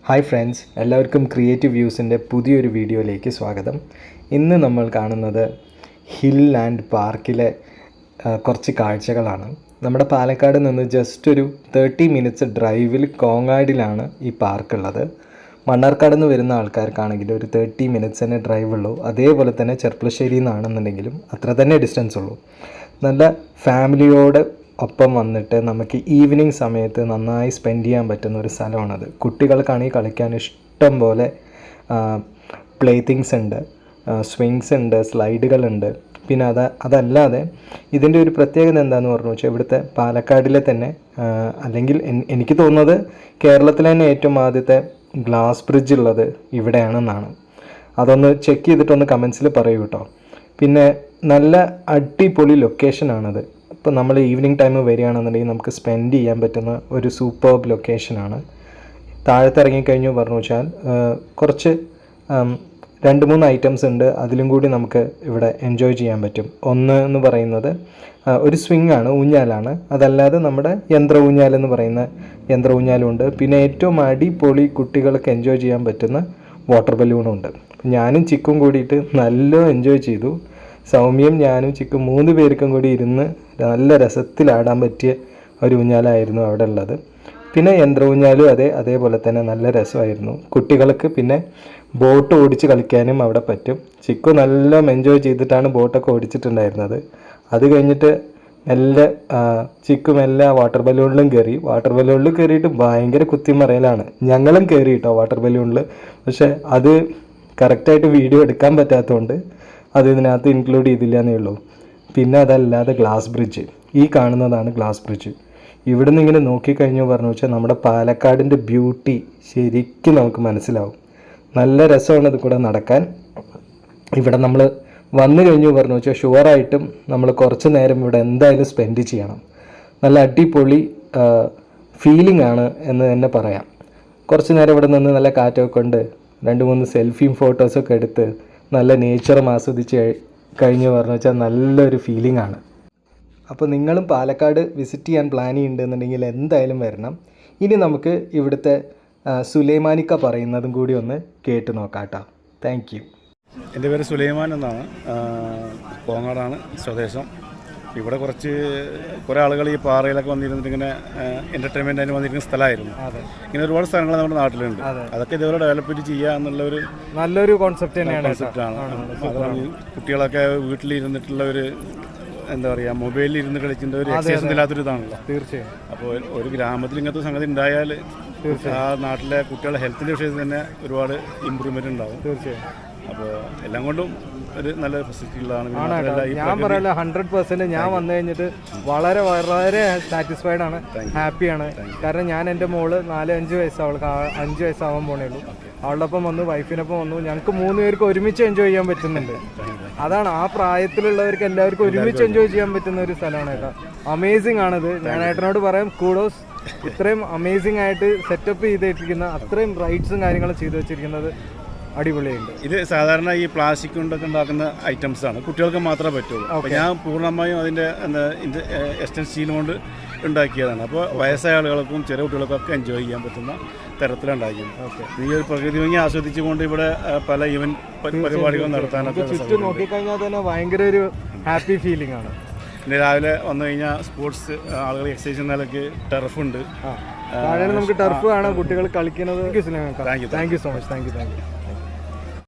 Hi friends, എല്ലാവർക്കും creative വ്യൂസിൻ്റെ പുതിയൊരു വീഡിയോയിലേക്ക് സ്വാഗതം. ഇന്ന് നമ്മൾ കാണുന്നത് ഹിൽ ആൻഡ് പാർക്കിലെ കുറച്ച് കാഴ്ചകളാണ്. നമ്മുടെ പാലക്കാട് നിന്ന് ജസ്റ്റ് ഒരു 30 മിനിറ്റ്സ് ഡ്രൈവിൽ കോങ്ങാടിലാണ് ഈ പാർക്കുള്ളത്. മണ്ണാർക്കാട് നിന്ന് വരുന്ന ആൾക്കാർക്കാണെങ്കിൽ ഒരു 30 മിനിറ്റ്സ് തന്നെ ഡ്രൈവ് ഉള്ളൂ. അതേപോലെ തന്നെ ചെർപ്പളശ്ശേരിയിൽ നിന്നാണെന്നുണ്ടെങ്കിലും അത്ര തന്നെ ഡിസ്റ്റൻസ് ഉള്ളൂ. നല്ല ഫാമിലിയോട് ഒപ്പം വന്നിട്ട് നമുക്ക് ഈവനിങ് സമയത്ത് നന്നായി സ്പെൻഡ് ചെയ്യാൻ പറ്റുന്ന ഒരു സ്ഥലമാണത്. കുട്ടികൾക്കാണെങ്കിൽ കളിക്കാൻ ഇഷ്ടം പോലെ പ്ലേ തിങ്സ് ഉണ്ട്, സ്വിങ്സ് ഉണ്ട്, സ്ലൈഡുകളുണ്ട്. പിന്നെ അതല്ലാതെ ഇതിൻ്റെ ഒരു പ്രത്യേകത എന്താണെന്ന് പറഞ്ഞു വെച്ചാൽ ഇവിടുത്തെ പാലക്കാടിലെ തന്നെ അല്ലെങ്കിൽ എനിക്ക് തോന്നുന്നത് കേരളത്തിലെ തന്നെ ഏറ്റവും ആദ്യത്തെ ഗ്ലാസ് ബ്രിഡ്ജ് ഉള്ളത് ഇവിടെയാണെന്നാണ്. അതൊന്ന് ചെക്ക് ചെയ്തിട്ടൊന്ന് കമൻസിൽ പറയൂ കേട്ടോ. പിന്നെ നല്ല അടിപൊളി ലൊക്കേഷനാണത്. ഇപ്പോൾ നമ്മൾ ഈവനിങ് ടൈം വരികയാണെന്നുണ്ടെങ്കിൽ നമുക്ക് സ്പെൻഡ് ചെയ്യാൻ പറ്റുന്ന ഒരു സൂപ്പർബ് ലൊക്കേഷനാണ്. താഴത്ത് ഇറങ്ങിക്കഴിഞ്ഞു പറഞ്ഞു വെച്ചാൽ കുറച്ച് 2-3 ഐറ്റംസ് ഉണ്ട്. അതിലും കൂടി നമുക്ക് ഇവിടെ എൻജോയ് ചെയ്യാൻ പറ്റും. ഒന്ന് എന്ന് പറയുന്നത് ഒരു സ്വിങ്ങാണ്, ഊഞ്ഞാലാണ്. അതല്ലാതെ നമ്മുടെ യന്ത്ര ഊഞ്ഞാലെന്ന് പറയുന്ന യന്ത്ര ഊഞ്ഞാലുണ്ട്. പിന്നെ ഏറ്റവും അടിപൊളി കുട്ടികൾക്ക് എൻജോയ് ചെയ്യാൻ പറ്റുന്ന വാട്ടർ ബലൂണും ഉണ്ട്. ഞാനും ചിക്കും കൂടിയിട്ട് നല്ല എൻജോയ് ചെയ്തു. സൗമ്യയും ഞാനും ചിക്കും 3 പേർക്കും കൂടി ഇരുന്ന് നല്ല രസത്തിലാടാൻ പറ്റിയ ഒരു ഊഞ്ഞാലായിരുന്നു അവിടെ ഉള്ളത്. പിന്നെ യന്ത്ര ഊഞ്ഞാലും അതേപോലെ തന്നെ നല്ല രസമായിരുന്നു കുട്ടികൾക്ക്. പിന്നെ ബോട്ട് ഓടിച്ച് കളിക്കാനും അവിടെ പറ്റും. ചിക്കു നല്ല എൻജോയ് ചെയ്തിട്ടാണ് ബോട്ടൊക്കെ ഓടിച്ചിട്ടുണ്ടായിരുന്നത്. അത് കഴിഞ്ഞിട്ട് ചിക്കും എല്ലാ വാട്ടർ ബലൂണിലും കയറി. വാട്ടർ ബലൂണിൽ കയറിയിട്ട് ഭയങ്കര കുത്തിമറയലാണ്. ഞങ്ങളും കയറി കേട്ടോ വാട്ടർ ബലൂണിൽ. പക്ഷേ അത് കറക്റ്റായിട്ട് വീഡിയോ എടുക്കാൻ പറ്റാത്തതുകൊണ്ട് അത് ഇതിനകത്ത് ഇൻക്ലൂഡ് ചെയ്തില്ല എന്നേ ഉള്ളൂ. പിന്നെ അതല്ലാതെ ഗ്ലാസ് ബ്രിഡ്ജ്, ഈ കാണുന്നതാണ് ഗ്ലാസ് ബ്രിഡ്ജ്. ഇവിടെ നിന്ന് ഇങ്ങനെ നോക്കിക്കഴിഞ്ഞു പറഞ്ഞു വെച്ചാൽ നമ്മുടെ പാലക്കാടിൻ്റെ ബ്യൂട്ടി ശരിക്കും നമുക്ക് മനസ്സിലാവും. നല്ല രസമാണ് ഇത് കൂടെ നടക്കാൻ. ഇവിടെ നമ്മൾ വന്നു കഴിഞ്ഞു പറഞ്ഞു വെച്ചാൽ ഷുവറായിട്ടും നമ്മൾ കുറച്ച് നേരം ഇവിടെ എന്തായാലും സ്പെൻഡ് ചെയ്യണം. നല്ല അടിപൊളി ഫീലിംഗ് ആണ് എന്ന് തന്നെ പറയാം. കുറച്ച് നേരം ഇവിടെ നിന്ന് നല്ല കാറ്റൊക്കെ കൊണ്ട് 2-3 സെൽഫിയും ഫോട്ടോസൊക്കെ എടുത്ത് നല്ല നേച്ചറും ആസ്വദിച്ച് കഴിഞ്ഞ് പറഞ്ഞു വെച്ചാൽ നല്ലൊരു ഫീലിംഗ് ആണ്. അപ്പോൾ നിങ്ങളും പാലക്കാട് വിസിറ്റ് ചെയ്യാൻ പ്ലാൻ ചെയ്യുന്നുണ്ടെന്നുണ്ടെങ്കിൽ എന്തായാലും വരണം. ഇനി നമുക്ക് ഇവിടുത്തെ സുലൈമാനിക്ക പറയുന്നതും കൂടി ഒന്ന് കേട്ട് നോക്കാം കേട്ടോ. Thank you. എൻ്റെ പേര് സുലൈമാൻ എന്നാണ്. കോങ്ങാടാണ് സ്വദേശം. ഇവിടെ കുറേ ആളുകൾ ഈ പാറയിലൊക്കെ വന്നിരുന്നിട്ട് ഇങ്ങനെ എൻ്റർടൈൻമെൻ്റ് ആയിട്ട് വന്നിരിക്കുന്ന സ്ഥലമായിരുന്നു. ഇങ്ങനെ ഒരുപാട് സ്ഥലങ്ങൾ നമ്മുടെ നാട്ടിലുണ്ട്. അതൊക്കെ ഇതേപോലെ ഡെവലപ്പ് ചെയ്യുക എന്നുള്ളൊരു നല്ലൊരു കോൺസെപ്റ്റാണ്. അതാണ് കുട്ടികളൊക്കെ വീട്ടിലിരുന്നിട്ടുള്ള ഒരു എന്താ പറയുക, മൊബൈലിൽ ഇരുന്ന് കളിച്ചിട്ട് ഒരു എക്സസൈസ് ഇല്ലാത്തൊരു ഇതാണല്ലോ. തീർച്ചയായും. അപ്പോൾ ഒരു ഗ്രാമത്തിൽ ഇങ്ങനത്തെ സംഗതി ഉണ്ടായാൽ ആ നാട്ടിലെ കുട്ടികളുടെ ഹെൽത്തിൻ്റെ വിഷയത്തിൽ തന്നെ ഒരുപാട് ഇമ്പ്രൂവ്മെൻറ്റ് ഉണ്ടാവും. തീർച്ചയായും. അപ്പോൾ എല്ലാം കൊണ്ടും ഒരു നല്ല ഫെസിലിറ്റികളാണ്. ഞാൻ പറയല 100% ഞാൻ വന്നു കഴിഞ്ഞിട്ട് വളരെ വളരെ സാറ്റിസ്ഫൈഡ് ആണ്, ഹാപ്പിയാണ്. കാരണം ഞാൻ എൻ്റെ മോള് 4-5 വയസ്സ്, അവൾക്ക് 5 വയസ്സാവാൻ പോണേ ഉള്ളൂ. അവളുടെ ഒപ്പം വന്നു, വൈഫിനൊപ്പം വന്നു. ഞങ്ങൾക്ക് 3 പേർക്ക് ഒരുമിച്ച് എൻജോയ് ചെയ്യാൻ പറ്റുന്നുണ്ട്. അതാണ് ആ പ്രായത്തിലുള്ളവർക്ക് എല്ലാവർക്കും ഒരുമിച്ച് എൻജോയ് ചെയ്യാൻ പറ്റുന്ന ഒരു സ്ഥലമാണ് കേട്ടോ. അമേസിങ് ആണിത്. ഞാൻ ഏട്ടനോട് പറയാം, കൂഡോസ്. ഇത്രയും അമേസിങ് ആയിട്ട് സെറ്റപ്പ് ചെയ്തിരിക്കുന്ന, അത്രയും റൈഡ്സും കാര്യങ്ങളും ചെയ്തു വെച്ചിരിക്കുന്നത് അടിപൊളിയുണ്ട്. ഇത് സാധാരണ ഈ പ്ലാസ്റ്റിക് കൊണ്ടൊക്കെ ഉണ്ടാക്കുന്ന ഐറ്റംസ് ആണ്, കുട്ടികൾക്ക് മാത്രമേ പറ്റുള്ളൂ. അപ്പോൾ ഞാൻ പൂർണ്ണമായും അതിൻ്റെ എക്സ്റ്റൻസ് സ്റ്റീൽ കൊണ്ട് ഉണ്ടാക്കിയതാണ്. അപ്പോൾ വയസ്സായ ആളുകൾക്കും ചെറിയ കുട്ടികൾക്കൊക്കെ എൻജോയ് ചെയ്യാൻ പറ്റുന്ന തരത്തിലുണ്ടാക്കിയത്. ഈ ഒരു പ്രകൃതി ഭംഗി ആസ്വദിച്ചുകൊണ്ട് ഇവിടെ പല ഇവന്റ് പരിപാടികൾ നടത്താനൊക്കെ ചുറ്റും നോക്കിക്കഴിഞ്ഞാൽ തന്നെ ഭയങ്കര ഒരു ഹാപ്പി ഫീലിംഗ് ആണ്. പിന്നെ രാവിലെ വന്നു കഴിഞ്ഞാൽ സ്പോർട്സ് ആളുകൾ എക്സസൈസ് ചെയ്യുന്നതിലൊക്കെ ടർഫുണ്ട്. നമുക്ക് ടർഫ് ആണ് കുട്ടികൾ കളിക്കുന്നത്. Thank you so much. Thank you.